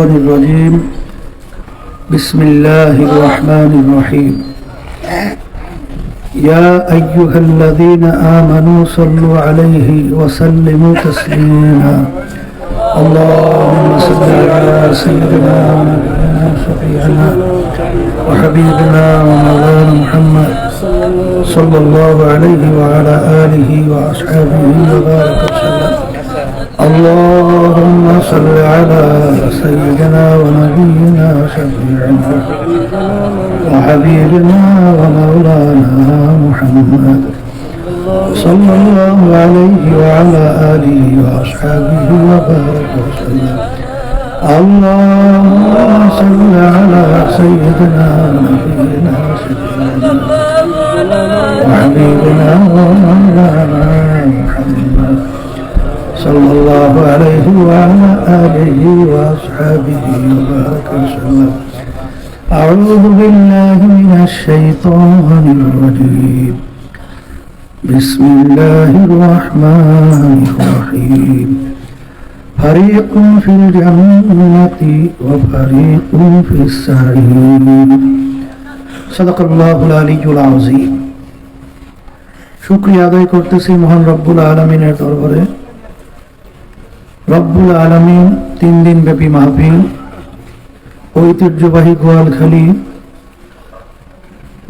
الشيطان الرجيم بسم الله الرحمن الرحيم يا أيها الذين آمنوا صلوا عليه وسلموا تسليما اللهم صل على سيدنا ونبينا شفيعنا وحبيبنا ومولانا محمد صلى الله عليه وعلى آله وأصحابه وبارك وسلم اللهم صل على سيدنا ونبينا شفيعنا وحبيبنا ومولانا محمد صلى الله عليه وعلى آله وأصحابه وبارك وسلم اللهم صل على سيدنا ونبينا شفيعنا وحبيبنا ومولانا محمد صلى الله عليه وعلى آله وأصحابه وبارك وسلم أعوذ بالله من الشيطان الرجيم بسم الله الرحمن الرحيم فريق في الجنة وفريق في السعير صدق الله العلي العظيم শুকরিয়া আদায় করতেছি মহান রব্বুল আলামিনের দরবারে। রব্বুল আলামিন 3 দিন ব্যাপী মাহফিল ঐতিহ্যবাহী গোয়ালখালী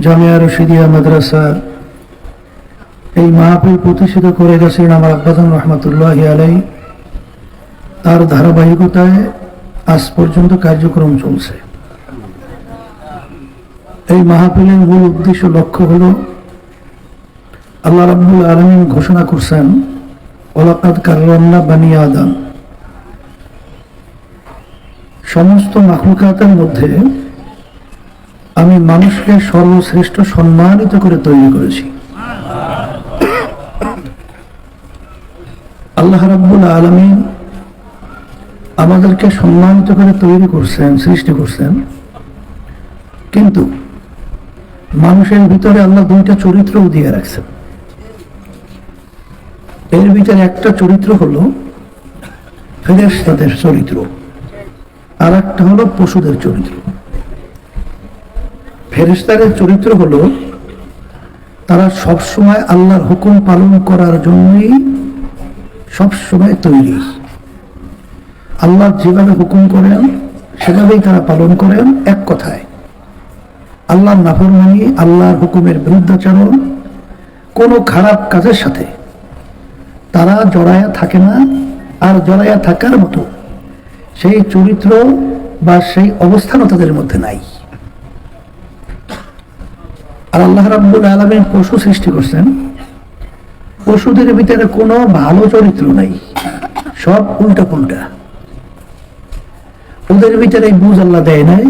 জামিয়া রশিদিয়া মাদ্রাসা এই মাহফিল প্রতিষ্ঠিত করে গেছেন আমার আব্বাজান রহমতুল্লাহি আলাইহি। তার ধারাবাহিকতায় আজ পর্যন্ত কার্যক্রম চলছে। এই মাহফিলের মূল উদ্দেশ্য লক্ষ্য হলো আল্লাহ রাব্বুল আলামিন ঘোষণা করছেন ওয়ালাকাদ কাররামনা বানি আদম, সমস্ত মাখলুকাতের মধ্যে আমি মানুষকে সর্বশ্রেষ্ঠ সম্মানিত করে তৈরি করেছি। আল্লাহ রাব্বুল আলামিন আমাদেরকে সম্মানিত করে তৈরি করছেন, সৃষ্টি করছেন, কিন্তু মানুষের ভিতরে আল্লাহ 2টা চরিত্রও দিয়ে রাখছেন। এর ভিতরে একটা চরিত্র হলো ফেরেশতাদের চরিত্র, আর একটা হলো পশুদের চরিত্র। ফেরেশতাদের চরিত্র হলো তারা সবসময় আল্লাহর হুকুম পালন করার জন্যই সবসময় তৈরি। আল্লাহ যেভাবে হুকুম করেন সেভাবেই তারা পালন করেন। এক কথায় আল্লাহর নাফরমানি, আল্লাহর হুকুমের বিরুদ্ধাচরণ, কোনো খারাপ কাজের সাথে তারা জড়ায়া থাকে না। আর জড়ায়া থাকার মতো সেই চরিত্র বা সেই অবস্থানও তাদের মধ্যে নাই। আর আল্লাহ রাব্বুল আলামিন পশু সৃষ্টি করছেন, পশুদের ভিতরে কোনো ভালো চরিত্র নাই, সব উল্টা পুল্টা। ওদের ভিতরে বুঝ আল্লাহ দেয় নাই,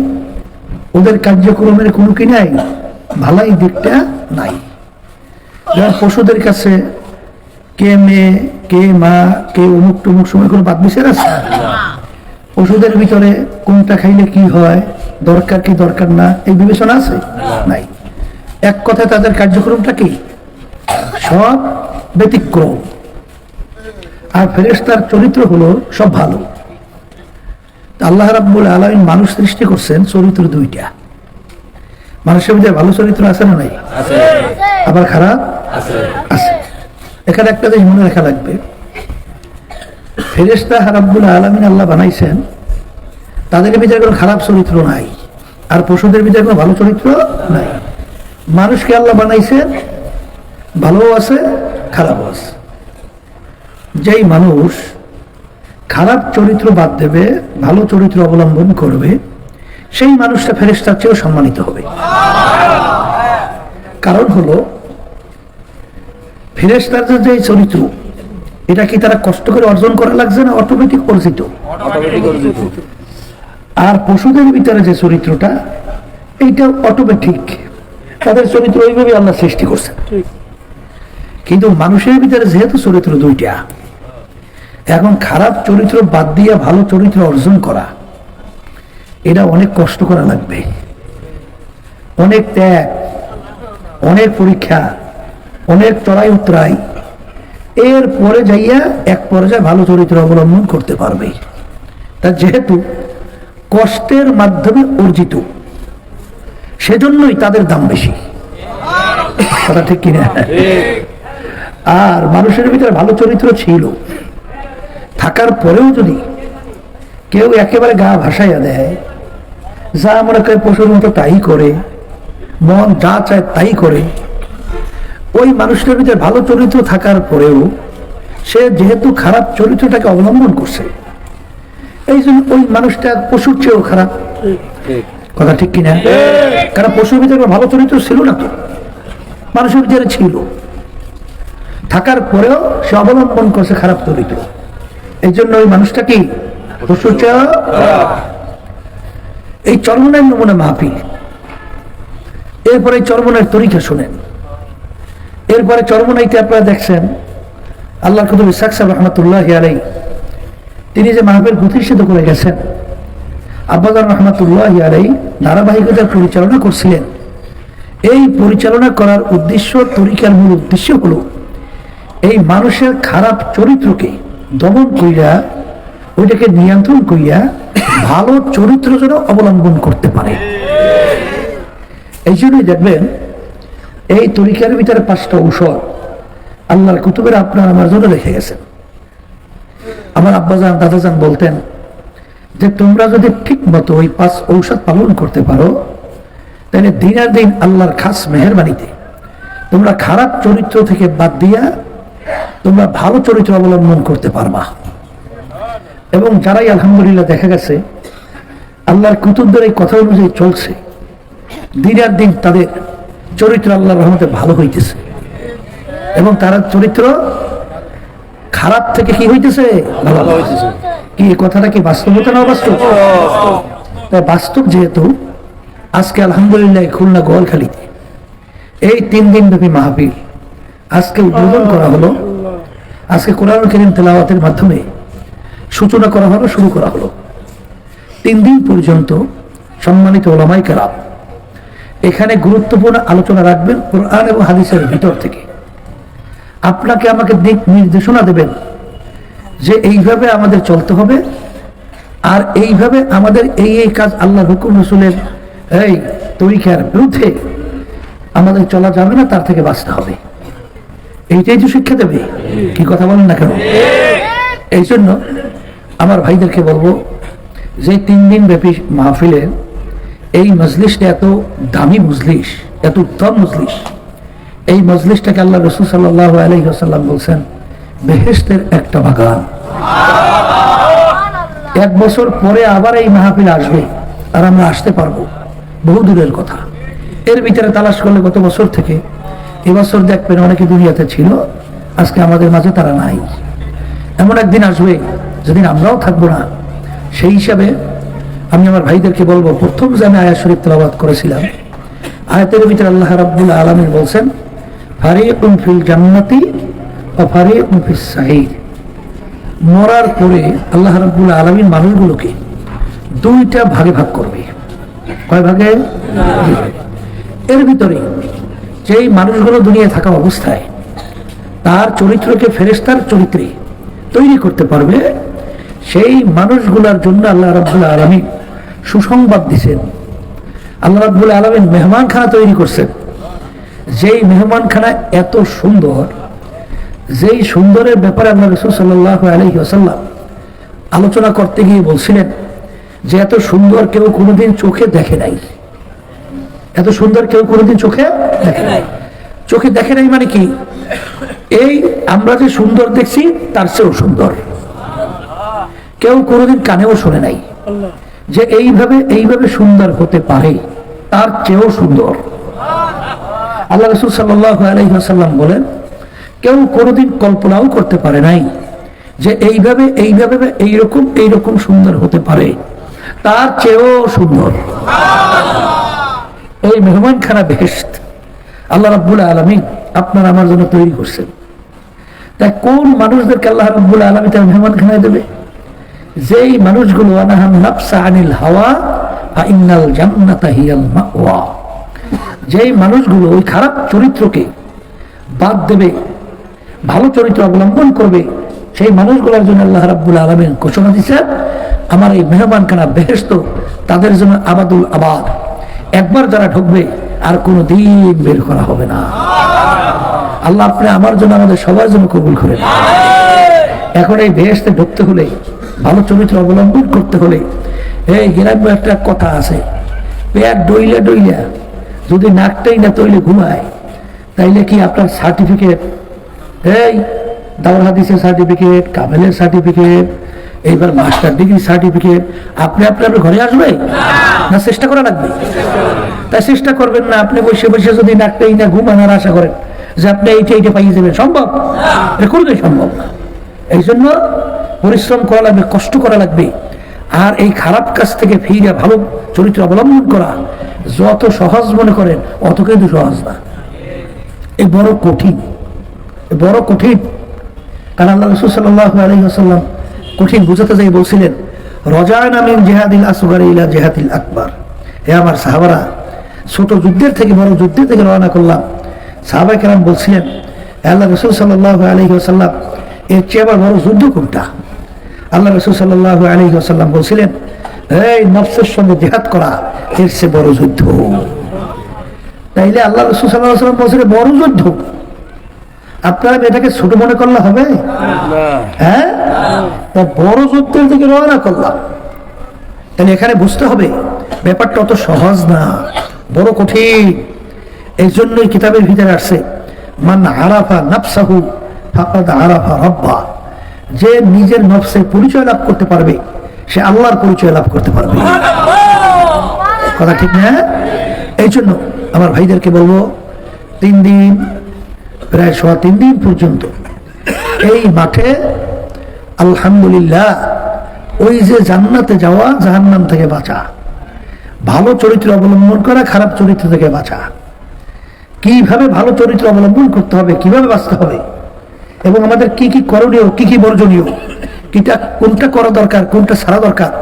ওদের কার্যক্রমের কোনো কি নাই, ভালাই দিকটা নাই। যারা পশুদের কাছে কে মেয়ে, কে মা, কে অমুক টমুক সময় কোনো বাদ বিচার আছে? পশুদের ভিতরে কোনটা খাইলে কি হয়, দরকার কি দরকার না, এই বিবেচনা আছে? নাই। এক কথায় তাদের কার্যক্রমটা কি, সব ব্যতিক্রম। আর ফেরেশতার চরিত্র হলো সব ভালো। আল্লাহ রাব্বুল আলামিন মানুষ সৃষ্টি করছেন চরিত্র 2টা। মানুষের মধ্যে ভালো চরিত্র আছে না নাই? আছে। আবার খারাপ আছে। আছে। এখানে একটা জিনিস মনে রাখা লাগবে, ফেরেশতা রাব্বুল আলামিন আল্লাহ বানাইছেন, তাদের ভিতরে কোনো খারাপ চরিত্র নাই, আর পশুদের ভিতরে কোনো ভালো চরিত্র নাই। মানুষকে আল্লাহ বানাইছেন, ভালো আছে, খারাপ আছে। যেই মানুষ খারাপ চরিত্র বাদ দেবে, ভালো চরিত্র অবলম্বন করবে, সেই মানুষটা ফেরেশতার চেয়েও সম্মানিত হবে। কারণ হলো ফেরেশতার যে চরিত্র, এটা কি তারা কষ্ট করে অর্জন করা লাগছে না অটোমেটিক অর্জিত? আর পশুদের ভিতরে যে চরিত্রটা, এইটা অটোমেটিক, তাদের চরিত্র ওইভাবে আল্লাহ সৃষ্টি করছেন। কিন্তু মানুষের ভিতরে যেহেতু চরিত্র 2টা, এখন খারাপ চরিত্র বাদ দিয়ে ভালো চরিত্র অর্জন করা, এটা অনেক কষ্ট করা লাগবে, অনেক ত্যাগ, অনেক পরীক্ষা, অনেক চড়াই উতরাই। এর পরে যাইয়া এক পর্যায়ে ভালো চরিত্র অবলম্বন করতে পারবে। তা যেহেতু কষ্টের মাধ্যমে অর্জিত, সেজন্যই তাদের দাম বেশি। কথা ঠিক কিনা? আর মানুষের ভিতরে ভালো চরিত্র ছিল, থাকার পরেও যদি কেউ একেবারে গা ভাসাইয়া দেয়, যা মনে করে পশুর মতো তাই করে, মন যা চায় তাই করে, ওই মানুষটার ভিতরে ভালো চরিত্র থাকার পরেও সে যেহেতু খারাপ চরিত্রটাকে অবলম্বন করছে, এই জন্য ওই মানুষটা পশুর চেয়েও খারাপ। কথা ঠিক কিনা? কারণ পশুর ভিতরে ভালো চরিত্র ছিল না, তো মানুষের ভিতরে ছিল, থাকার পরেও সে অবলম্বন করছে খারাপ চরিত্র, এই জন্য ওই মানুষটা কি পশুর চেয়েও। এই চরমনের নমুনা মাহফিল। এরপরে চরমনের তরিকা শুনেন। এরপরে চরমনাইতে আপনারা দেখছেন আল্লাহর কুতুব ইসহাক সাহেব রহমতুল্লাহ আলাইহি, তিনি যে মাহফিল প্রতিষ্ঠিত করে গেছেন, আব্বাজান রহমতুল্লাহ আলাইহি ধারাবাহিকতার পরিচালনা করছিলেন। এই পরিচালনা করার উদ্দেশ্য, তরিকার মূল উদ্দেশ্য হলো এই মানুষের খারাপ চরিত্রকে দমন কইরা, ওইটাকে নিয়ন্ত্রণ কইরা ভালো চরিত্র যেন অবলম্বন করতে পারে। এই জন্যই দেখবেন এই তরিকার ভিতরে 5টা ঔষধ আল্লাহর কুতুবের আপনার আমার জন্য রেখে গেছেন। আমার আব্বাজান দাদাজান বলতেন যে তোমরা যদি ঠিক মতো ওই 5 ঔষধ পালন করতে পারো, তাহলে দিনের দিন আল্লাহর খাস মেহেরবানিতে তোমরা খারাপ চরিত্র থেকে বাদ দিয়া তোমরা ভালো চরিত্র অবলম্বন করতে পারবা। এবং যারাই আলহামদুলিল্লাহ দেখা গেছে আল্লাহর কুতুবদের এই কথা অনুযায়ী চলছে, দিনের দিন তাদের চরিত্র আল্লাহর রহমতে ভালো হইতেছে, এবং তার চরিত্র খারাপ থেকে কি হইতেছে, ভালো হইতেছে। কি এই কথাটা কি বাস্তবতা না অবাস্তব? তাই বাস্তব যেহেতু, আজকে আলহামদুলিল্লাহ খুলনা গোয়ালখালীতে এই 3 দিন ব্যাপী মাহফিল আজকে উদ্বোধন করা হলো। আজকে কোরআন কারীম তেলাওয়াতের মাধ্যমে সূচনা করা হলো, শুরু করা হলো। 3 দিন পর্যন্ত সম্মানিত উলামায়ে কেরাম এখানে গুরুত্বপূর্ণ আলোচনা রাখবেন কোরআন এবং হাদিসের ভিতর থেকে। আপনাকে আমাকে দিক নির্দেশনা দেবেন যে এইভাবে আমাদের চলতে হবে, আর এইভাবে আমাদের এই কাজ আল্লাহর হুকুম রাসূলের এই তরিকার বিরুদ্ধে আমাদের চলা যাবে না, তার থেকে বাঁচতে হবে। এইটাই তো শিক্ষা দেবে। কি কথা বলেন না কেন? এই জন্য আমার ভাইদেরকে বলবো যে 3 দিন ব্যাপী মাহফিলের এই মজলিসটা এত দামি মজলিস, এত উত্তম মজলিস, এই মজলিসটাকে আল্লাহ রাসূল সাল্লাল্লাহু আলাইহি ওয়াসাল্লাম বলছেন বেহেশতের একটা বাগান। 1 বছর পরে আবার এই মাহফিল আসবে, আর আমরা আসতে পারবো, বহু দূরের কথা। এর ভিতরে তালাশ করলে গত বছর থেকে এবছর দেখবেন অনেকে দুনিয়াতে ছিল, আজকে আমাদের মাঝে তারা নাই। এমন একদিন আসবে যেদিন আমরাও থাকবো না। সেই হিসাবে আমি আমার ভাইদেরকে বলবো, প্রথম যে আমি আয়াত শরীফ তেলাওয়াত করেছিলাম, আয়াতের ভিতরে আল্লাহ রাব্বুল আলামিন বলছেন ফারিকুন ফিল জান্নাতি ওয়া ফারিকুন ফিস সাঈর। মরার পরে আল্লাহ রাব্বুল আলামিন মানুষগুলোকে 2টা ভাগে ভাগ করবে। কয় ভাগে? এর ভিতরে যেই মানুষগুলো দুনিয়ায় থাকা অবস্থায় তার চরিত্রকে ফেরেশতার চরিত্রে তৈরি করতে পারবে, সেই মানুষগুলোর জন্য আল্লাহ রাব্বুল আলামিন সুসংবাদ দিয়েছেন। আল্লাহ রাব্বুল আলামিন মেহমানখানা তৈরি করছেন, যেই মেহমানখানা এত সুন্দর, যেই সুন্দরের ব্যাপারে আল্লাহ রাসূল সাল্লাল্লাহু আলাইহি ওয়াসাল্লাম আলোচনা করতে গিয়ে বলছিলেন যে এত সুন্দর কেউ কোনোদিন চোখে দেখে নাই। এত সুন্দর কেউ কোনোদিন চোখে দেখে নাই। চোখে দেখে নাই মানে কি? এই আমরা যে সুন্দর দেখছি তার চেয়েও সুন্দর। কেউ কোনোদিন কানেও শোনে নাই যে এইভাবে সুন্দর হতে পারে, তার চেয়েও সুন্দর। আল্লাহ রাসূল সাল্লাল্লাহু আলাইহি ওয়াসাল্লাম বলেন কেউ কোনোদিন কল্পনাও করতে পারে নাই যে এইভাবে এইরকম সুন্দর হতে পারে, তার চেয়েও সুন্দর। এই মেহমানখানা বেহেশত আল্লাহ রাব্বুল আলামিন আপনার আমার জন্য তৈরি করছেন। তাই কোন মানুষদেরকে আল্লাহ রাব্বুল আলামিন তার মেহমানখানায় দেবে? যেই মানুষগুলো আনাহান নাফসা আনিল হাওয়া ফা ইন্নাল জান্নাতা হিয়াল মাওয়া, যেই মানুষগুলো ওই খারাপ চরিত্রকে বাদ দেবে, ভালো চরিত্র অবলম্বন করবে, সেই মানুষগুলোর জন্য আল্লাহ রাব্বুল আলামিন ঘোষণা দিয়েছেন আমার এই মেহমানখানা বেহেশত তাদের জন্য আবাদুল আবাদ, একবার যারা ঢুকবে আর কোনো দিন বের করা হবে না। আল্লাহ আপনি আমার জন্য আমাদের সবার জন্য কবুল করেন। এখন এই বেহেশতে ঢুকতে হলে, ভালো চরিত্র অবলম্বন করতে হলে, এই গ্রাম্য একটা কথা আছে, পেট ডইলা ডইলা যদি নাকটাই না তৈলে ঘুমায়, তাইলে কি আপনার সার্টিফিকেট, এই দাওর হাদিসের সার্টিফিকেট, কামেলের সার্টিফিকেট, এইবার মাস্টার ডিগ্রি সার্টিফিকেট আপনি আপনার ঘরে আসবে না? চেষ্টা করা লাগবে। তাই চেষ্টা করবেন না, আপনি বসে বসে যদি নাকটাই না ঘুমানোর আশা করেন যে আপনি এইটা পাইয়ে যাবেন, সম্ভব? এটা করবে সম্ভব না। এই জন্য পরিশ্রম করা লাগবে, কষ্ট করা লাগবে। আর এই খারাপ কাজ থেকে ফিরে ভালো চরিত্র অবলম্বন করা যত সহজ মনে করেন অত কিন্তু সহজ না, এ বড় কঠিন, বড় কঠিন। কারণ আল্লাহ রাসূল সাল্লাল্লাহু আলাইহি ওয়াসাল্লাম কঠিন বুঝাতে যাই বলছিলেন, রজানা মিন জিহাদিল আসগারি ইলা জিহাদিল আকবার। হে আমার সাহাবারা, ছোট যুদ্ধের থেকে বড় যুদ্ধের থেকে রওনা করলাম। সাহাবায়ে কেরাম বলছিলেন, আল্লাহ রাসূল সাল্লাল্লাহু আলাইহি ওয়াসাল্লাম, এর চেয়ে আবার বড় যুদ্ধ কোনটা? আল্লাহ রাসূল সাল্লাল্লাহু আলাইহি ওয়াসাল্লাম বলছিলেন, এই নফসের সঙ্গে জিহাদ করা এর চেয়ে বড় যুদ্ধ। তাইলে আল্লাহ রাসূল সাল্লাল্লাহু আলাইহি ওয়াসাল্লাম বলছিলেন বড় যুদ্ধ, আপনারা এটাকে ছোট মনে করলে হবে? হ্যাঁ, বড় যুদ্ধের দিকে রওনা করলাম। তাহলে এখানে বুঝতে হবে ব্যাপারটা অত সহজ না, বড় কঠিন। এই জন্যই কিতাবের ভিতরে আসছে, মান আরাফা নাফসাহু ফাকাদ আরাফা রাব্বা। যে নিজের নফসের পরিচয় লাভ করতে পারবে সে আল্লাহর পরিচয় লাভ করতে পারবে। কথা ঠিক না? এই জন্য আমার ভাইদেরকে বলবো, 3 দিন, প্রায় 3.5 দিন পর্যন্ত এই মাঠে আলহামদুলিল্লাহ, ওই যে জান্নাতে যাওয়া, জাহান্নাম থেকে বাঁচা, ভালো চরিত্র অবলম্বন করা, খারাপ চরিত্র থেকে বাঁচা, কিভাবে ভালো চরিত্র অবলম্বন করতে হবে, কিভাবে বাঁচতে হবে, এবং আমাদের কি কি করণীয়, কি কি বর্জনীয়, কোনটা করা দরকার, কোনটা ছাড়া দরকার,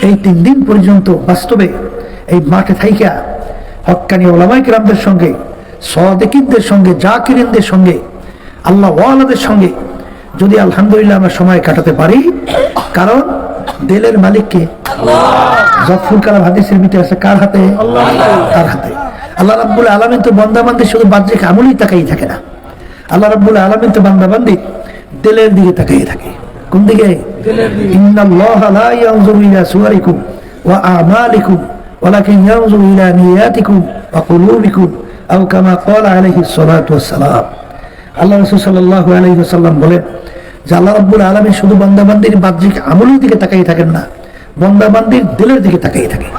এই 3 দিন পর্যন্ত বাস্তবে এই মাঠে থাইকা হক্কানি ওলামায়ে কেরামদের সঙ্গে, সাদিকিনদের সঙ্গে, জাকিরিনদের সঙ্গে, আল্লাহ ওয়ালাদের সঙ্গে যদি আলহামদুলিল্লাহ আমরা সময় কাটাতে পারি, কারণ দিলের মালিককে যফুল কালাম হাদিসের ভিতরে আছে, কার হাতে? তার হাতে। আল্লাহ রাব্বুল আলামিন তো বান্দাবান্দি শুধু বাহ্যিক আমলই তাকাই থাকে না, আল্লাহ রাব্বুল আলামিন তো বান্দাবান্দি দিলের দিকে তাকিয়ে থাকে। কোন দিকে? ইন্নাল্লাহা লা ইয়ানজুরু ইলা সুওয়ারিকুম ওয়া আমালিকুম ওয়ালাকিন ইয়ানজুরু ইলা নিয়াতিকুম ওয়া কুলুবিকুম আও কামা ক্বালা আলাইহিস সালাতু ওয়াস সালাম। আল্লাহ রাসূল সাল্লাল্লাহু আলাইহি ওয়াসাল্লাম বলেন যে আল্লাহ রাব্বুল আলামিন শুধু বান্দাবান্দির বাহ্যিক আমলের দিকে তাকিয়ে থাকেন না, বান্দাবান্দির দিলের দিকে তাকিয়ে থাকে,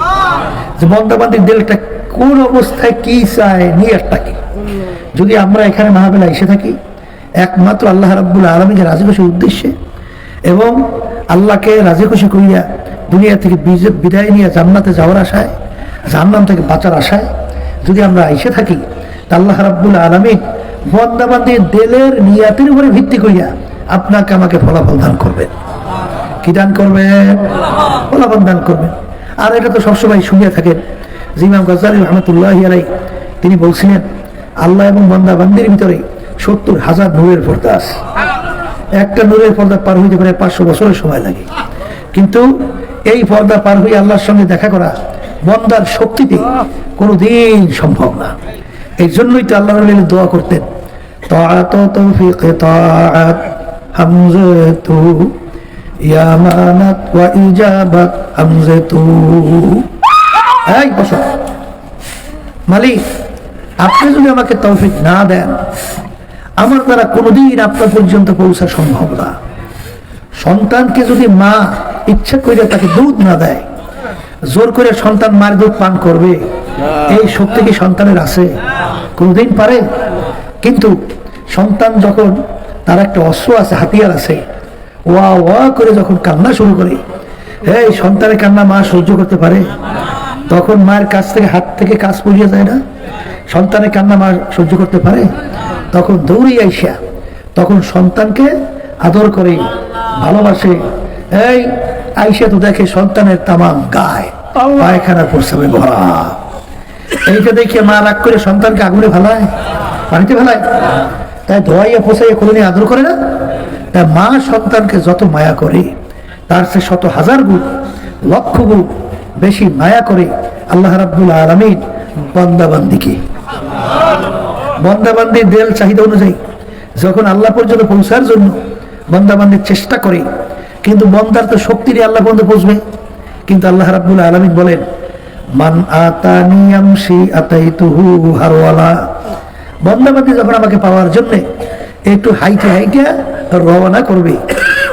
যে বান্দাবান্দির দিলটা কোন অবস্থায় কি চায়, নিয়তটা কি। যদি আমরা এখানে মাহফিলে এসে থাকি একমাত্র আল্লাহ রাব্বুল আলামিনের রাজি খুশির উদ্দেশ্যে এবং আল্লাহকে রাজি খুশি করিয়া দুনিয়া থেকে বিদায় নিয়ে জান্নাতে যাওয়ার আশায়, জাহান্নাম থেকে বাঁচার আশায় যদি আমরা এসে থাকি, আল্লাহ রাব্বুল আলামিন বান্দাবান্দির দিলের নিয়াতের উপরে ভিত্তি করিয়া আপনাকে আমাকে ফলাফল দান করবেন। কি দান করবেন? ফলাফল দান করবেন। আর এটা তো সবসময় শুনিয়া থাকেন যে ইমাম গাজ্জালী রাহমাতুল্লাহি আলাইহি তিনি বলছিলেন, আল্লাহ এবং বান্দাবান্দির ভিতরে 70,000 নূরের পর্দা আছে। একটা নূরের পর্দা পার হইতে পারে 500 বছরের সময় লাগে, কিন্তু এই পর্দা পার হয়ে আল্লাহর সঙ্গে দেখা করা বান্দার শক্তিতে কোনোদিন সম্ভব না। এই জন্যই তো আল্লাহ রাব্বুল দোয়া করতেন, তাআত তৌফিক তাআত হামজাতু ইয়ামানাত ওয়া ইজাবাত হামজাতু। এই বসো, মালিক আপনি যদি আমাকে তৌফিক না দেন, আমার দ্বারা কোনোদিন আপনার পর্যন্ত পৌঁছা সম্ভব না। সন্তানকে যদি মা ইচ্ছা করে তাকে দুধ না দেয়, জোর করে সন্তান মার দুধ পান করবে, এই শক্তি কি সন্তানের আছে? কোনোদিন পারে? কিন্তু সন্তান যখন তার একটা অস্ত্র আছে, হাতিয়ার আছে, ওয়া ওয়া করে যখন কান্না শুরু করে, এই সন্তানের কান্না মা সহ্য করতে পারে? তখন মায়ের কাছ থেকে হাত থেকে কাজ পড়িয়ে যায় না? সন্তানের কান্না মা সহ্য করতে পারে? তখন দৌড়িয়ে আইসা তখন সন্তানকে আদর করে, ভালোবাসে। এই আইসা তো দেখে সন্তানের তামাম গায়ে পায়খানা প্রস্রাবে ভরা। এইটা দেখে মা রাগ করে সন্তানকে আগুনে ফেলায়, পানিতে ফেলায়, তাই ধোয়াইয়া পোছাইয়া কোনোদিন আদর করে না। তাই মা সন্তানকে যত মায়া করে তার সে শত হাজার গুণ লক্ষ গুণ বেশি মায়া করে আল্লাহ রাব্বুল আলামিন বান্দাবান্দিকে। বান্দাবান্দির দিল চাহিদা অনুযায়ী যখন আল্লাহ পর্যন্ত পৌঁছার জন্য বান্দাবান্দির চেষ্টা করে, কিন্তু বান্দার তো শক্তি নিয়ে আল্লাহ পর্যন্ত পৌঁছবে। কিন্তু আল্লাহ রাব্বুল আলামিন বলেন, মান আতানি আমশি আতাইতুহু হারওয়ালা। বান্দাবান্দি যখন আমাকে পাওয়ার জন্য একটু হাইটে হাইটে রওনা করবে,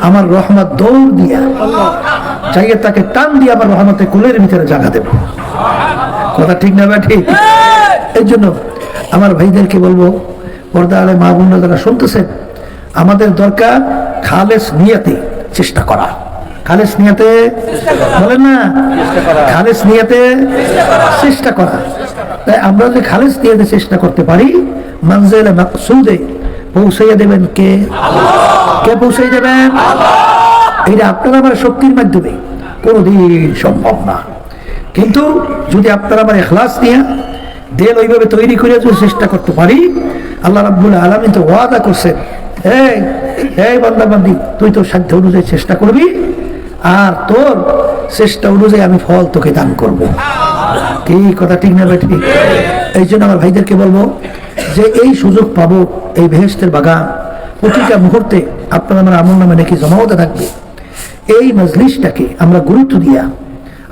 আমার রহমত দৌড় দিয়া চাইয়ে তাকে টান দিয়ে আমার রহমতে কোলের ভিতরে জায়গা দেব। কথা ঠিক না ঠিক? এই জন্য আমার ভাইদেরকে বলবো, পর্দা আলে মা বোনরা যারা শুনতেছেন, আমাদের দরকার খালেস নিয়াতে চেষ্টা করা। খালেস নিয়াতে বলেন না, খালেস নিয়াতে চেষ্টা করা। তাই আমরা যদি খালেস নিয়াতে চেষ্টা করতে পারি, মানজিলে মাকসুদে পৌঁছাইয়া দেবেন কে? কে পৌঁছাই দেবেন? এটা আপনারা আমার শক্তির মাধ্যমে কোনোদিন সম্ভব না। কিন্তু যদি আপনারা আমার ইখলাস নিয়ে দিল ওইভাবে তৈরি করে যদি চেষ্টা করতে পারি, আল্লাহ রাব্বুল আলামিন তো ওয়াদা করছেন, এই বান্দাবান্দি, তুই তোর সাধ্য অনুযায়ী চেষ্টা করবি, আর তোর চেষ্টা অনুযায়ী আমি ফল তোকে দান করব। কি কথা ঠিক না ঠিক? এই জন্য আমার ভাইদেরকে বলবো যে এই সুযোগ পাবো, এই বেহেশতের বাগান প্রতিটা মুহূর্তে আপনারা আমার আমল নামে নাকি জমাওতে থাকবে। এই মজলিসটাকে আমরা গুরুত্ব দিয়া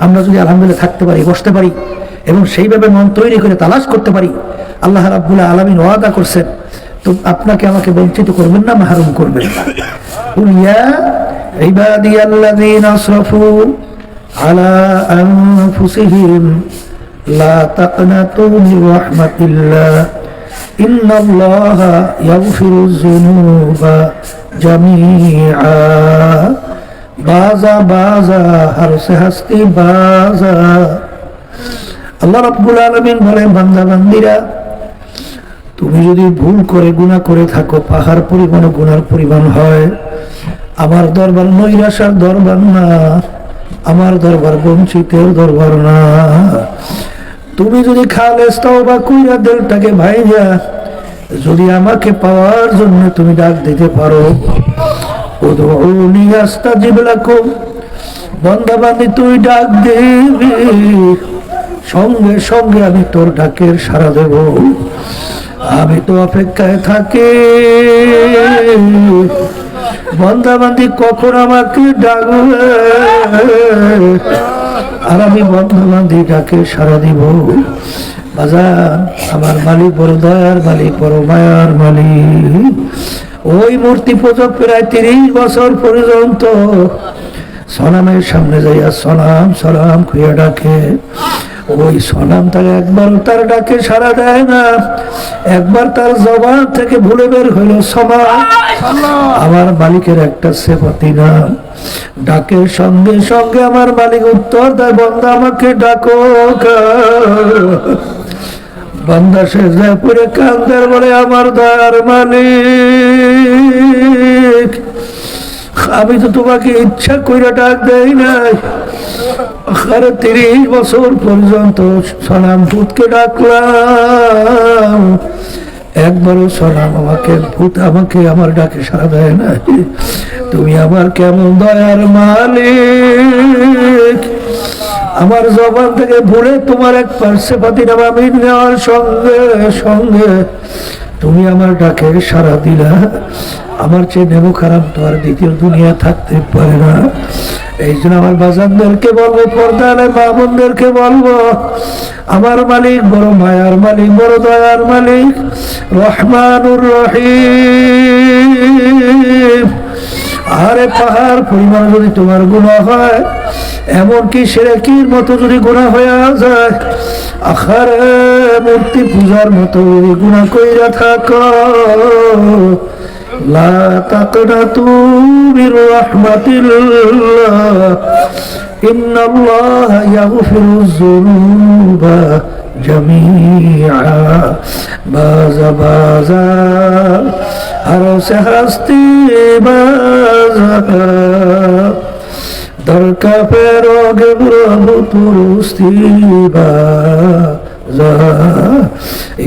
আমরা যদি আলহামদুলিল্লাহ থাকতে পারি, বসতে পারি এবং সেইভাবে মন তৈরি করে তালাশ করতে পারি, আল্লাহ রাব্বুল আলামিন ওয়াদা করছেন, তো আপনাকে আমাকে বঞ্চিত করবেন না, মাহরুম করবেন না। কুল ইয়া ইবাদিয়াল্লাযীনা আসরাফু আলা আনফুসিহিম লা তাকনাতু মির রাহমাতিল্লাহ ইন্নাল্লাহা ইয়াগফিরুয যুনুবা জামিআ। বাজা বাজা হর সে হস্তি বাজা। আল্লাহ রাব্বুল আলামিন বলেন, বান্দা বান্দিরা, তুমি যদি ভুল করে গুনাহ করে থাকো, পাহাড় পরিমাণ গুনার পরিমাণ হয়, আমার দরবার নৈরাশার দরবার না, আমার দরবার বঞ্চিতের দরবার না। তুমি যদি খালেস তওবা কইরা দিলটাকে ভাইয়া যদি আমাকে পাওয়ার জন্য তুমি ডাক দিতে পারো, উদউনি আস্তাজিব লাকুম, বান্দা বান্দি তুই ডাক দিবি, সঙ্গে সঙ্গে আমি তোর ডাকের সাড়া দেব। আমি তো অপেক্ষায় থাকি বান্দা বান্দি কখন আমাকে ডাকবে, আর আমি বান্দা বান্দি ডাকে সাড়া দিব। বাজান, আমার মালিক বড় দয়ার মালিক, বড় মায়ার মালিক। ওই মূর্তি পুজো প্রায় 30 বছর পর্যন্ত সনামের সামনে যাইয়া সনাম সনাম খুঁয়ে ডাকে। ওই সনাম তার একবার তার ডাকে সাড়া দেয় না, একবার তার জবান থেকে ভুলে বের হইল সমা। আমার মালিকের একটা সেফতি নাম, ডাকের সঙ্গে সঙ্গে আমার মালিক উত্তর দেয়, বান্দা আমাকে ডাকো। বান্দা সেজদায় পড়ে কান্দার বলে, আমার দয়ার মালিক, আমি তো তোমাকে ইচ্ছা কইরা ডাক দেই নাই। 30 বছর পর্যন্ত সনাম ভূতকে ডাকলাম, একবারও সনাম আমাকে ভূত আমাকে আমার ডাকে সাড়া দেয় না। তুমি আমার কেমন দয়ার মালিক, আমার জবান থেকে ভুলে তোমার এক পার্শ্বে নাম আমি নেওয়ার সঙ্গে সঙ্গে তুমি আমার ডাকের সাড়া দিলা। আমার চেয়ে নেবো খারাপ তো আর দ্বিতীয় দুনিয়া থাকতে পারে না। এই জন্য আমার বাজানদেরকে বলবো, পর্দালে মা বোনদেরকে বলবো, আমার মালিক বড় মায়ার মালিক, বড় দয়ার মালিক, রহমানুর রহিম। আরে পাহাড় পরিমাণ যদি তোমার গুনাহ হয়, এমনকি শিরকির মতো যদি গুনাহ হয়ে যায়, আখারে মূর্তি পূজার মতো যদি গুনাহ কইরা থাকো, লা তাকনাতু মির রাহমাতিল্লাহ ইন্নাল্লাহা ইয়াগফিরুয যুনুবা জামিআ। বাজা বাজা হর সে হস্তি বাজা, দরকা পেরোগে প্রভু তুরুস্তি বাজা।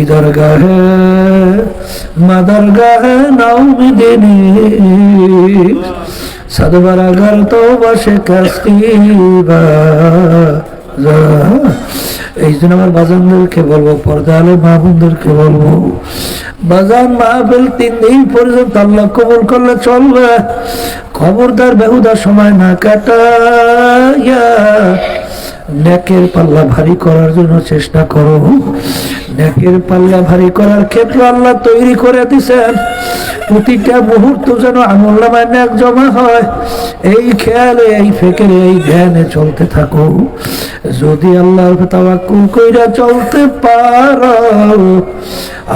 ইধর গাহে মাদার গাহে নাউমিদিনী, সদবরাগার তওবা শিকাস্তিবা। এই জন্য আমার বাজানদেরকে বলবো, পর্দা আলে মা বোনদেরকে বলবো, বাজান মাহফিল 3 দিন পর্যন্ত আল্লাহ কবুল করলে চলবে। খবরদার বেহুদা সময় না কাটাইয়া নেকের পাল্লা ভারী করার জন্য চেষ্টা করো। নেকের পাল্লা ভারী করার ক্ষেত্রে আল্লাহ তৈরি করে দিছেন, প্রতিটা মুহূর্ত যেন আমলনামায় নেক জমা হয়। এই খেয়ালে, এই ফিকিরে, এই ধ্যানে চলতে থাকো। যদি আল্লাহর তাওয়াক্কুল কইরা চলতে পারো,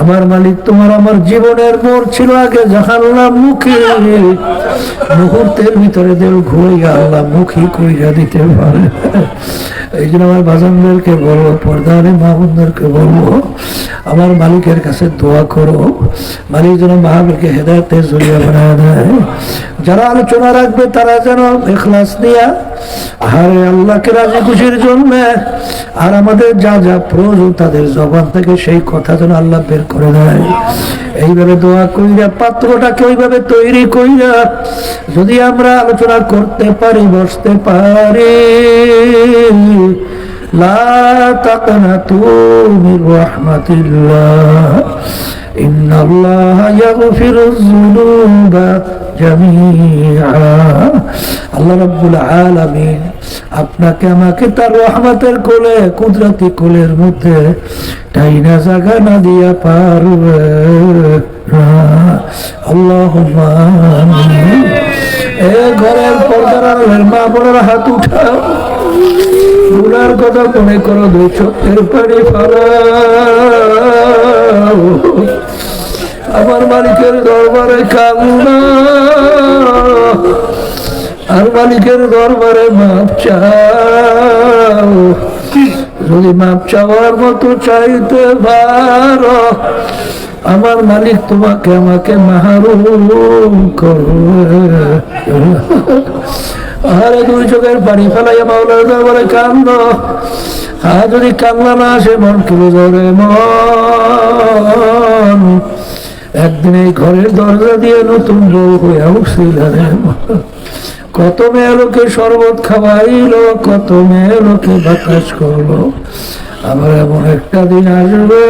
আমার মালিক তোমার আমার জীবনের মোড় ছিল আগে জাহান্নাম মুখী, মুহূর্তের ভিতরে দেল ঘুরাইয়া আল্লাহ মুখী কইরা দিতে পারে। এই জন্য আমার বাজানদেরকে বলবো, পর্দারে মা বোনদেরকে বলবো, আমার মালিকের কাছে দোয়া করো, মালিক যেন মাহফিলকে হেদায়েতের জরিয়া বানায় দেয়। যারা আলোচনা রাখবে তারা যেন ইখলাস দিয়া আরে আল্লাহকে রাজি খুশির জন্য, আর আমাদের যা যা প্রয়োজন তাদের জবান থেকে সেই কথা যেন আল্লাহ বের করে দেয়। এইভাবে দোয়া কইরা পাত্রটাকে ওইভাবে তৈরি কইরা যদি আমরা আলোচনা করতে পারি, বসতে পারি, লা তাকনাতু মির রাহমাতিল্লাহ, ইন্নাল্লাহা ইয়াগফিরুয যুনুবা জামিআ। আল্লাহ রাব্বুল আলামিন আপনাকে আমাকে তার রহমতের কোলে, কুদরতি কোলের মধ্যে টাইনা জায়গা না দিয়া পারবে না। আল্লাহুম্মা আমিন। এ ঘরের পর্দার আড়ালের মা বোনেরা হাত উঠাও, গুনার কথা মনে করো, 2 চোখের পানি ফেলাও, আমার মালিকের দরবারে কান্না, আর মালিকের দরবারে মাপ চাও। যদি মাপ চাওয়ার মতো চাইতে পারো, আমার মালিক তোমাকে আমাকে মাহরুম করবে। আরে 2 চোখের পানি ফেলাইয়া মাওলার দরবারে কান্দো। আর যদি কান্না না আসে, মন কেড়ে ধরে মন। একদিন এই ঘরের দরজা দিয়ে নতুন বউ হয়ে উঠছিলেন, কত মেয়ে লোকে শরবত খাওয়াইলো, কত মেয়ে লোকে বাতাস করলো। আবার এমন একটা দিন আসবে,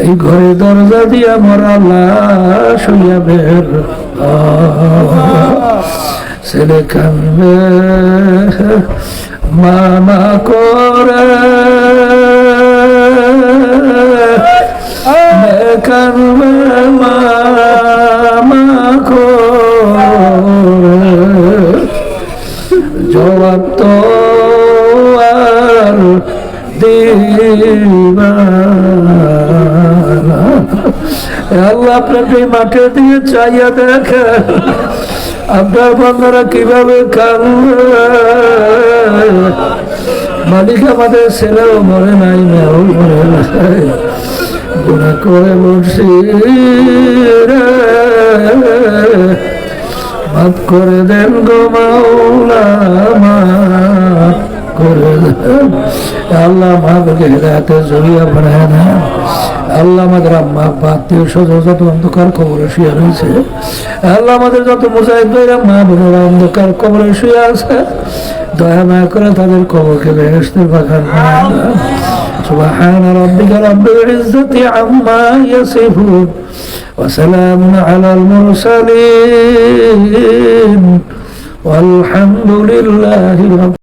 এই ঘরের দরজা দিয়া মরা লাশ হইয়া বের, ছেলে কানবে মামা করে, কানবে মামা করে, জবাব তো আর দিবা না। আল্লাহ আপনাকে মাঠের দিকে চাইয়া দেখে আপনার বন্ধুরা কিভাবে কাঁদবে। মালিক আমাদের ছেলেও মরে নাই, মেয়েও মরে নাই, গুনাহ করে বলছি রে, মাফ করে দেন গো মাওলা, মাফ করে দেন। আল্লাহ মাহফিলকে হেদায়েতের জরিয়া বানায় না। আল্লাহ আমাদের আম্মা আব্বা আত্মীয় স্বজন যত অন্ধকার কবরে শুয়ে রয়েছে, আল্লাহ আমাদের যত মুজাহিদ ভাইরা মা বোনেরা অন্ধকার কবরে শুয়ে আছে, দয়া মায়া করে তাদের কবরকে বেহেশতের বাগান বানায় না। সুবহান রাব্বিকা রাব্বিল ইজ্জাতি আম্মা ইয়াসিফুন ওয়া সালামুন আলাল মুরসালিন ওয়ালহামদুলিল্লাহি